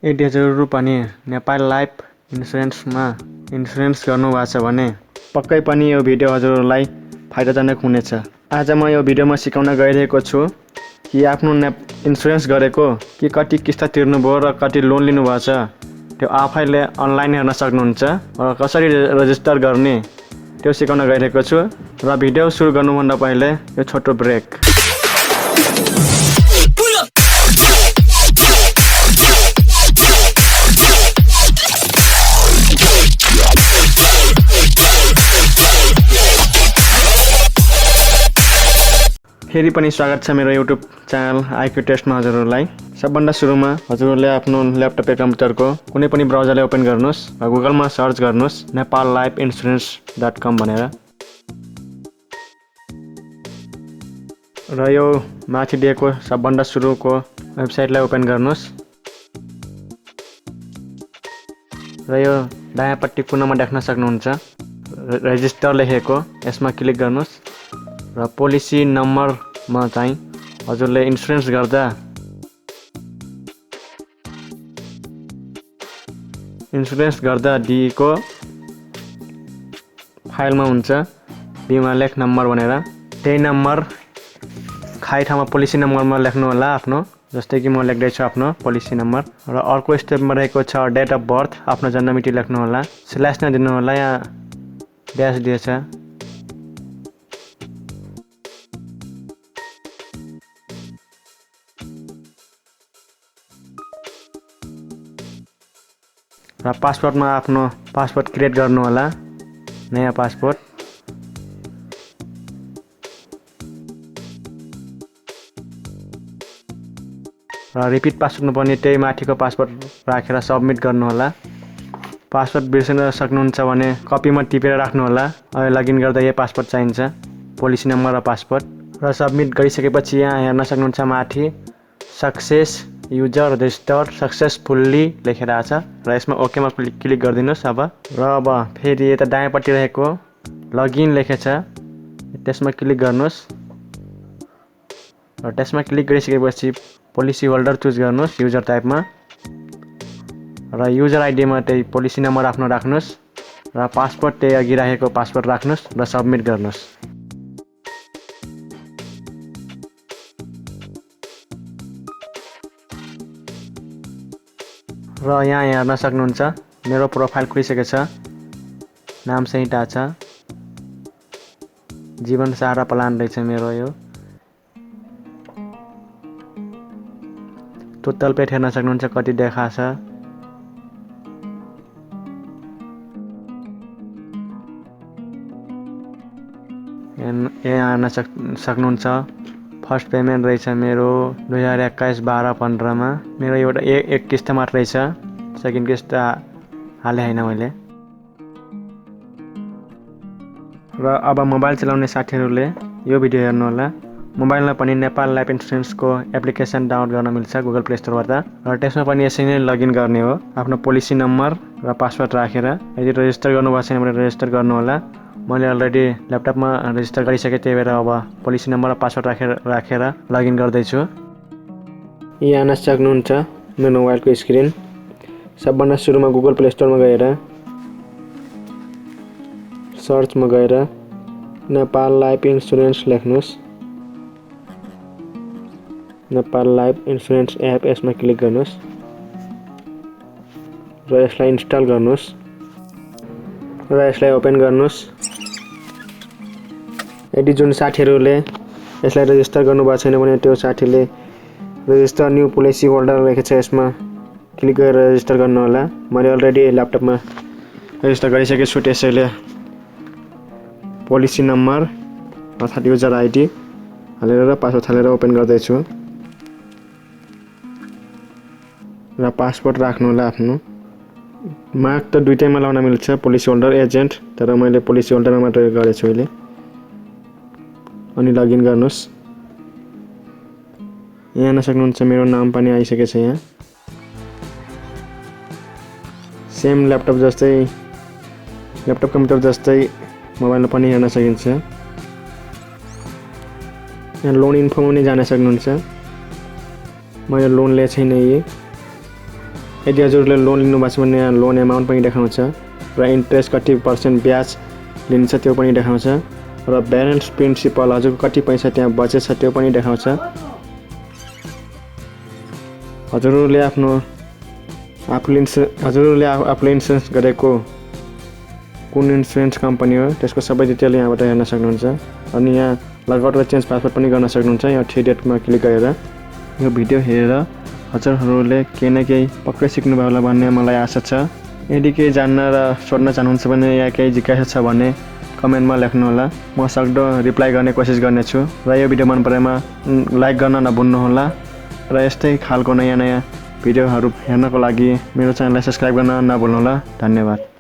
80,000 पनि Nepal life इन्सुरेन्समा insurance गर्नुभएको छ भने पक्कै पनि यो भिडियो हजुरहरूलाई फाइदाजनक हुनेछ। आज म यो भिडियोमा सिकाउन गइरहेको छु कि आफ्नो इन्सुरेन्स गरेको कि कति किस्ता तिर्नुभयो र कति लोन लिनुभएको छ त्यो आफैले अनलाइन हेर्न सक्नुहुन्छ र कसरी रेजिस्टर गर्ने त्यो सिकाउन गइरहेको छु। र भिडियो सुरु गर्नुभन्दा पहिले यो छोटो ब्रेक। फेरि पनि स्वागत छ मेरो युट्युब च्यानल आइक्यू टेस्टमा हजुरहरूलाई। सबभन्दा सुरुमा हजुरहरूले आफ्नो ल्यापटप या कम्प्युटरको कुनै पनि ब्राउजरले ओपन गर्नुहोस् र गुगलमा सर्च गर्नुहोस् nepallifeinsurance.com भनेर र यो माथि दिएको सबभन्दा सुरुको वेबसाइटलाई ओपन गर्नुहोस् र यो दायाँपट्टि कुनामा देख्न सक्नुहुन्छ रेजिस्टर लेखेको, यसमा क्लिक गर्नुहोस् र पोलिसी नम्बरमा चाहिँ हजुरले इन्सुरेन्स गर्दा दिएको फाइलमा हुन्छ बिमा लेख नम्बर भनेर। त्यही नम्बर खाइ ठाउँमा पोलिसी नम्बरमा लेख्नु होला आफ्नो, जस्तै कि म लेख्दैछु आफ्नो पोलिसी नम्बर। र अर्को स्टेपमा रहेको छ डेट अफ बर्थ, आफ्नो जन्ममिति लेख्नु होला, स्ल्यास नदिनु होला या ड्यास दिएछ। र पासपोर्टमा आफ्नो पासपोर्ट क्रिएट गर्नु होला, नयाँ पासपोर्ट। र रिपिट पासपोर्टमा पनि त्यही माथिको पासपोर्ट राखेर सबमिट गर्नु होला। पासपोर्ट बिर्सिन सक्नुहुन्छ भने कपीमा टिपेर राख्नु होला। अहिले लगइन गर्दा यही पासपोर्ट चाहिन्छ, पोलिसी नम्बर र पासपोर्ट। र सबमिट गरिसकेपछि यहाँ हेर्न सक्नुहुन्छ माथि सक्सेस युजर रेजिस्टर सक्सेसफुल्ली लेखेर आछ र यसमा ओकेमा क्लिक गरिदिनुहोस्। अब फेरि यता दायाँपट्टि रहेको लगइन लेखेछ, त्यसमा क्लिक गर्नुहोस् र त्यसमा क्लिक गरिसकेपछि पोलिसी होल्डर चुज गर्नुहोस् युजर टाइपमा र युजर आइडीमा त्यही पोलिसी नम्बर आफ्नो राख्नुहोस् र पासपोर्ट त्यही अघि राखेको पासपोर्ट राख्नुहोस् र सबमिट गर्नुहोस्। र यहाँ हेर्न सक्नुहुन्छ मेरो प्रोफाइल खुलिसकेको छ, नाम सही छ, जीवन सहारा प्लान रहेछ मेरो। यो टोटल पेड हेर्न सक्नुहुन्छ कति देखा छ। यहाँ हेर्न सक्नुहुन्छ फर्स्ट पेमेन्ट रहेछ मेरो 2021-12-15 मा। मेरो एउटा एक किस्ता मात्र रहेछ, सेकेन्ड किस्ता हाले होइन मैले। र अब मोबाइल चलाउने साथीहरूले यो भिडियो हेर्नु होला। मोबाइलमा पनि नेपाल लाइफ इन्सुरेन्सको एप्लिकेसन डाउनलोड गर्न मिल्छ गुगल प्ले स्टोरबाट र त्यसमा पनि यसरी नै लगइन गर्ने हो, आफ्नो पोलिसी नम्बर र पासवर्ड राखेर। यदि रेजिस्टर गर्नुभएको छैन भने रेजिस्टर गर्नु होला। मैले अलरेडी ल्यापटपमा रेजिस्टर गरिसकेँ, त्यही भएर अब पोलिसी नम्बर र पासवर्ड राखेर लगइन गर्दैछु। यहाँ हेर्न सक्नुहुन्छ मेरो मोबाइलको स्क्रिन। सबभन्दा सुरुमा गुगल प्ले स्टोरमा गएर सर्चमा गएर नेपाल लाइफ इन्सुरेन्स लेख्नुहोस्, नेपाल लाइफ इन्सुरेन्स एप, यसमा क्लिक गर्नुहोस् र यसलाई इन्स्टल गर्नुहोस् र यसलाई ओपन गर्नुहोस्। यदि जुन साथीहरूले यसलाई रेजिस्टर गर्नुभएको छैन भने त्यो साथीले रेजिस्टर न्यू पोलिसी होल्डर लेखेको छ, यसमा क्लिक गरेर रेजिस्टर गर्नु होला। मैले अलरेडी ल्यापटपमा रेजिस्टर गरिसकेको छु, त्यसैले पोलिसी नम्बर अर्थात् युजर आइडी हालेर र पासवर्ड हालेर ओपन गर्दैछु र पासपोर्ट राख्नु होला आफ्नो। मार्क त दुईटैमा लाउन मिल्छ, पोलिसी होल्डर एजेन्ट, तर मैले पोलिसी होल्डरमा मात्र गरेछु अहिले। अनि लगइन गर्नुहोस्। यहाँ हेर्न सक्नुहुन्छ मेरो नाम पनि आइसकेको छ। यहाँ सेम ल्यापटप कम्प्युटर जस्तै मोबाइलमा पनि हेर्न सकिन्छ। यहाँ लोन इन्फोमा पनि जान सक्नुहुन्छ। मैले लोन लिएको छैन। यदि हजुरले लोन लिनुभएको छ भने यहाँ लोन एमाउन्ट पनि देखाउँछ र इन्ट्रेस्ट कति % ब्याज लिन्छ त्यो पनि देखाउँछ र ब्यालेन्स प्रिन्सिपल हजुरको कति पैसा त्यहाँ बचेछ त्यो पनि देखाउँछ। हजुरले आफूले इन्सुरेन्स गरेको कुन इन्सुरेन्स कम्पनी हो त्यसको सबै डिटेल यहाँबाट हेर्न सक्नुहुन्छ। अनि यहाँ लगआउट र चेन्ज पासवर्ड पनि गर्न सक्नुहुन्छ यहाँ 3 डेटमा क्लिक गरेर। यो भिडियो हेरेर हजुरहरूले केही न केही पक्कै सिक्नुभयो होला भन्ने मलाई आशा छ। यदि केही जान्न र सोध्न चाहनुहुन्छ भने या केही जिज्ञासा छ भने कमेन्टमा लेख्नुहोला, म सक्दो रिप्लाई गर्ने कोसिस गर्नेछु। र यो भिडियो मन परेमा लाइक गर्न नभुल्नुहोला र यस्तै खालको नयाँ भिडियोहरू हेर्नको लागि मेरो च्यानललाई सब्स्क्राइब गर्न नभुल्नुहोला। धन्यवाद।